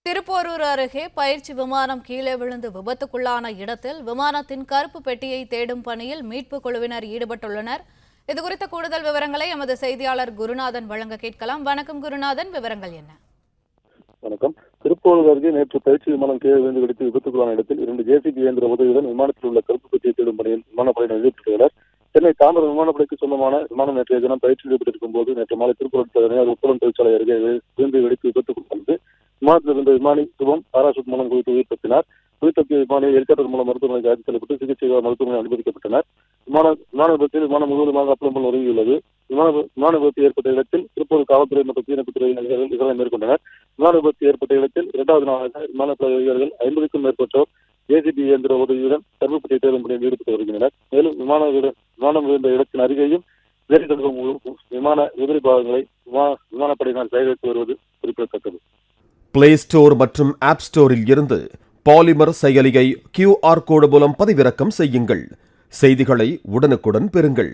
திருப்போரூர் அருகே பயிற்சி விமானம் கீழே விழுந்து விபத்துக்குள்ளான இடத்தில் விமானத்தின் கருப்பு பெட்டியை தேடும் பணியில் மீட்புக் குழுவினர் ஈடுபட்டுள்ளனர். இதுகுறித்த கூடுதல் விவரங்களை எமது செய்தியாளர் குருநாதன் வழங்க கேட்கலாம். வணக்கம் குருநாதன், விவரங்கள் என்ன? வணக்கம். திருப்போரூர் அருகே நேற்று பயிற்சி விமானம் கீழே விழுந்து வெடித்து விபத்துக்குள்ளான இடத்தில் 2 ஜேசிபி இயந்திர உதவியுடன் விமானத்தில் உள்ள கருப்பு பெட்டியை தேடும் பணியில் விமானப்படையினர் ஈடுபட்டுள்ளனர். சென்னை தாம்பரம் விமானப்படைக்கு சொந்தமான விமானம் நேற்றைய தினம் பயிற்சியில் ஈடுபட்டிருக்கும் போது நேற்று மாலை திருப்பூர் உப்பளம் தொழிற்சாலை அருகே விழுந்து வெடித்து விபத்துக்குள்ளானது. விமானத்தில் இருந்த விமானி சுபம் பாராசூட் மூலம் குறித்து உயிர் தப்பினார். உயிர் தப்பிய விமானி ஹெலிகாப்டர் மூலம் மருத்துவமனைக்கு அழைத்து செல்லப்பட்டு சிகிச்சைக்காக மருத்துவமனை அனுமதிக்கப்பட்டனர். விமான விபத்தில் விமானம் முழுவதுமாக அப்பளம் ஒதுங்கியுள்ளது. விமான விபத்து ஏற்பட்ட இடத்தில் திருப்பூர் காவல்துறை மற்றும் தீயணைப்புத்துறை அதிகாரிகள் விசாரணை மேற்கொண்டனர். விமான விபத்து ஏற்பட்ட இடத்தில் 2வது நாளாக விமானப்படை அதிகாரிகள் 50க்கும் மேற்பட்டோர் ஜேசிபி இயந்திர உதவியுடன் கருப்பு பெட்டியை தேடும் பணியில் ஈடுபட்டு வருகின்றனர். மேலும் விமானம் விழுந்த இடத்தின் அருகேயும் விமான உதிரி பாகங்களை விமானப்படையினர் சேகரித்து வருவது குறிப்பிடத்தக்கது. பிளே ஸ்டோர் மற்றும் ஆப் ஸ்டோரில் இருந்து பாலிமர் செயலியை QR கோடு மூலம் பதிவிறக்கம் செய்யுங்கள். செய்திகளை உடனுக்குடன் பெறுங்கள்.